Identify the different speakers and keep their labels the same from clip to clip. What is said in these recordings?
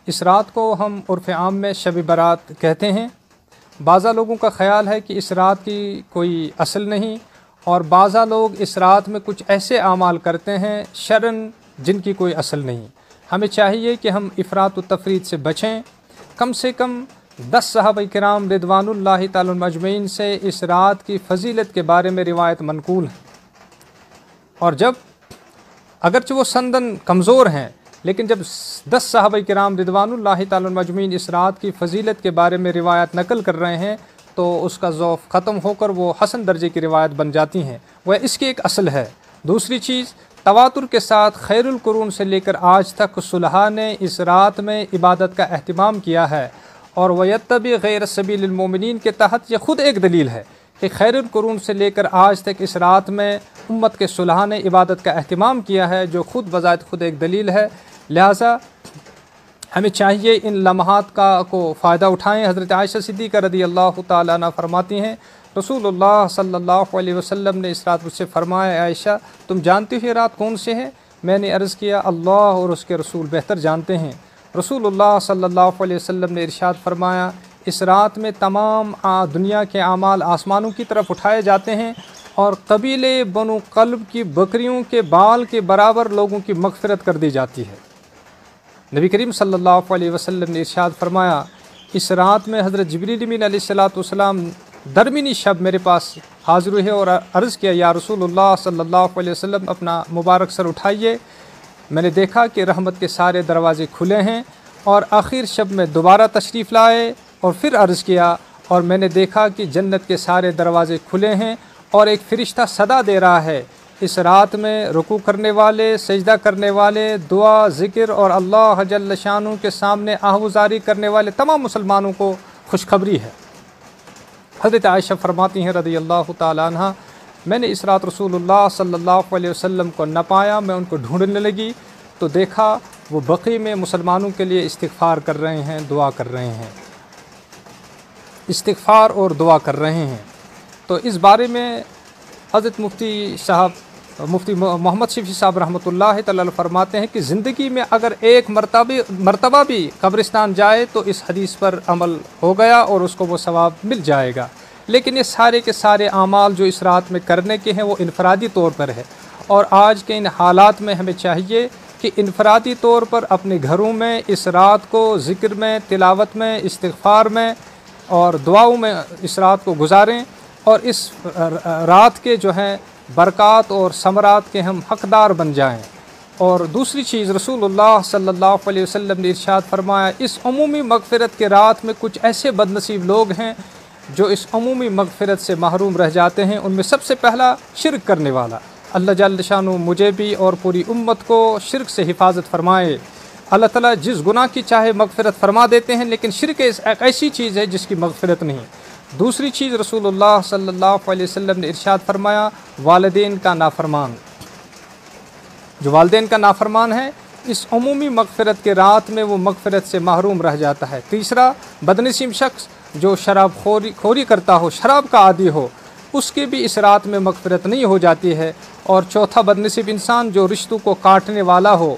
Speaker 1: اس رات کو ہم عرف عام میں شب برات کہتے ہیں۔ بعضا لوگوں کا خیال ہے کہ اس رات کی کوئی اصل نہیں، اور بعضا لوگ اس رات میں کچھ ایسے اعمال کرتے ہیں شرعاً جن کی کوئی اصل نہیں۔ ہمیں چاہیے کہ ہم افراط و تفریط سے بچیں۔ کم سے کم 10 صحابہ کرام رضوان اللہ تعالی مجمعین سے اس رات کی فضیلت کے بارے میں روایت منقول ہے، اور جب اگرچہ وہ سندن کمزور ہیں، لیکن جب 10 صحابہ کرام رضوان اللہ تعالی مجمعین اس رات کی فضیلت کے بارے میں روایت نقل کر رہے ہیں تو اس کا ضعف ختم ہو کر وہ حسن درجے کی روایت بن جاتی ہیں۔ وہ اس کی ایک اصل ہے۔ دوسری چیز، تواتر کے ساتھ خیر القرون سے لے کر آج تک صلحاء نے اس رات میں عبادت کا اہتمام کیا ہے، اور وَيَتَّبِعْ غَيْرَ سَبِيلِ الْمُؤْمِنِينَ کے تحت یہ خود ایک دلیل ہے کہ خیر القرون سے لے کر آج تک اس رات میں امت کے صلحاء نے عبادت کا اہتمام کیا ہے، جو خود بذات خود ایک دلیل ہے۔ لہٰذا ہمیں چاہیے ان لمحات کو فائدہ اٹھائیں۔ حضرت عائشہ صدیقہ رضی اللہ تعالیٰ عنہ فرماتی ہیں، رسول اللہ صلی اللہ علیہ وسلم نے اس رات مجھ سے فرمایا، عائشہ تم جانتی ہو یہ رات کون سے ہے؟ میں نے عرض کیا اللہ اور اس کے رسول بہتر جانتے ہیں۔ رسول اللہ صلی اللہ علیہ وسلم نے ارشاد فرمایا، اس رات میں تمام دنیا کے اعمال آسمانوں کی طرف اٹھائے جاتے ہیں، اور قبیلے بنو قلب کی بکریوں کے بال کے برابر لوگوں کی مغفرت کر دی جاتی ہے۔ نبی کریم صلی اللہ علیہ وسلم نے ارشاد فرمایا، اس رات میں حضرت جبریل امین علیہ السلام درمیانی شب میرے پاس حاضر ہوئے اور عرض کیا، یا رسول اللہ صلی اللہ علیہ وسلم اپنا مبارک سر اٹھائیے۔ میں نے دیکھا کہ رحمت کے سارے دروازے کھلے ہیں، اور آخر شب میں دوبارہ تشریف لائے اور پھر عرض کیا، اور میں نے دیکھا کہ جنت کے سارے دروازے کھلے ہیں، اور ایک فرشتہ صدا دے رہا ہے، اس رات میں رکوع کرنے والے، سجدہ کرنے والے، دعا، ذکر اور اللہ جل شانہ کے سامنے آہوازاری کرنے والے تمام مسلمانوں کو خوشخبری ہے۔ حضرت عائشہ فرماتی ہیں رضی اللہ تعالیٰ عنہ، میں نے اس رات رسول اللہ صلی اللہ علیہ وسلم کو نہ پایا، میں ان کو ڈھونڈنے لگی تو دیکھا وہ بقیع میں مسلمانوں کے لیے استغفار کر رہے ہیں، دعا کر رہے ہیں، استغفار اور دعا کر رہے ہیں۔ تو اس بارے میں حضرت مفتی محمد شفیع صاحب رحمۃ اللہ تعالی فرماتے ہیں کہ زندگی میں اگر ایک مرتبہ بھی قبرستان جائے تو اس حدیث پر عمل ہو گیا اور اس کو وہ ثواب مل جائے گا، لیکن یہ سارے کے سارے اعمال جو اس رات میں کرنے کے ہیں وہ انفرادی طور پر ہے، اور آج کے ان حالات میں ہمیں چاہیے کہ انفرادی طور پر اپنے گھروں میں اس رات کو ذکر میں، تلاوت میں، استغفار میں اور دعاؤں میں اس رات کو گزاریں، اور اس رات کے جو ہیں برکات اور ثمرات کے ہم حقدار بن جائیں۔ اور دوسری چیز، رسول اللہ صلی اللہ علیہ وسلم نے ارشاد فرمایا، اس عمومی مغفرت کے رات میں کچھ ایسے بد نصیب لوگ ہیں جو اس عمومی مغفرت سے محروم رہ جاتے ہیں۔ ان میں سب سے پہلا شرک کرنے والا۔ اللہ جل شانہ مجھے بھی اور پوری امت کو شرک سے حفاظت فرمائے۔ اللہ تعالیٰ جس گناہ کی چاہے مغفرت فرما دیتے ہیں، لیکن شرک ایک ایسی چیز ہے جس کی مغفرت نہیں۔ دوسری چیز، رسول اللہ صلی اللہ علیہ وسلم نے ارشاد فرمایا، والدین کا نافرمان، جو والدین کا نافرمان ہے اس عمومی مغفرت کے رات میں وہ مغفرت سے محروم رہ جاتا ہے۔ تیسرا، بدنصیب شخص جو شراب خوری کرتا ہو، شراب کا عادی ہو، اس کی بھی اس رات میں مغفرت نہیں ہو جاتی ہے۔ اور چوتھا، بدنصیب انسان جو رشتوں کو کاٹنے والا ہو۔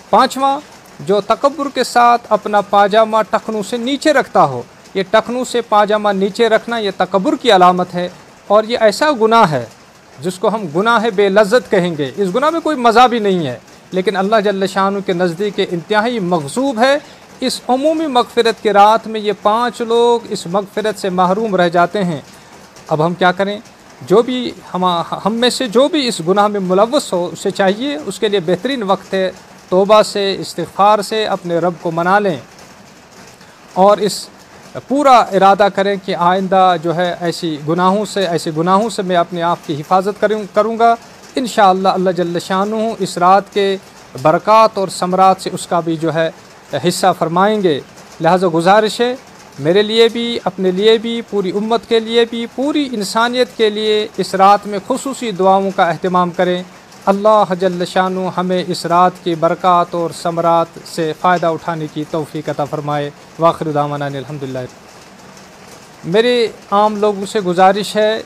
Speaker 1: پانچواں، جو تکبر کے ساتھ اپنا پاجامہ ٹخنوں سے نیچے رکھتا ہو۔ یہ ٹخنوں سے پاجامہ نیچے رکھنا یہ تکبر کی علامت ہے، اور یہ ایسا گناہ ہے جس کو ہم گناہ بے لذت کہیں گے۔ اس گناہ میں کوئی مزہ بھی نہیں ہے، لیکن اللہ جل شانہ کے نزدیک انتہائی مغضوب ہے۔ اس عمومی مغفرت کے رات میں یہ 5 لوگ اس مغفرت سے محروم رہ جاتے ہیں۔ اب ہم کیا کریں؟ جو بھی ہم میں سے جو بھی اس گناہ میں ملوث ہو، اسے چاہیے، اس کے لیے بہترین وقت ہے توبہ سے، استغفار سے اپنے رب کو منا لیں، اور اس پورا ارادہ کریں کہ آئندہ جو ہے ایسے گناہوں سے میں اپنے آپ کی حفاظت کروں گا۔ انشاءاللہ اللہ جل شانہ اس رات کے برکات اور ثمرات سے اس کا بھی جو ہے حصہ فرمائیں گے۔ لہذا گزارش ہے میرے لیے بھی، اپنے لیے بھی، پوری امت کے لیے بھی، پوری انسانیت کے لیے اس رات میں خصوصی دعاؤں کا اہتمام کریں۔ اللہ جل شانہ ہمیں اس رات کی برکات اور ثمرات سے فائدہ اٹھانے کی توفیق عطا فرمائے۔ وآخر دعوانا الحمدللہ۔ میرے عام لوگوں سے گزارش ہے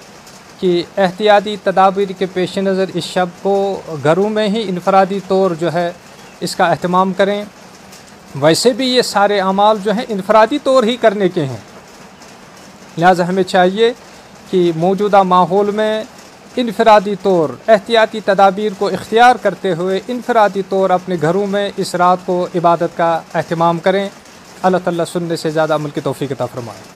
Speaker 1: کہ احتیاطی تدابیر کے پیش نظر اس شب کو گھروں میں ہی انفرادی طور جو ہے اس کا اہتمام کریں۔ ویسے بھی یہ سارے اعمال جو ہیں انفرادی طور ہی کرنے کے ہیں، لہٰذا ہمیں چاہیے کہ موجودہ ماحول میں انفرادی طور احتیاطی تدابیر کو اختیار کرتے ہوئے انفرادی طور اپنے گھروں میں اس رات کو عبادت کا اہتمام کریں۔ اللہ تعالیٰ سننے سے زیادہ عمل کی توفیق عطا فرمائے۔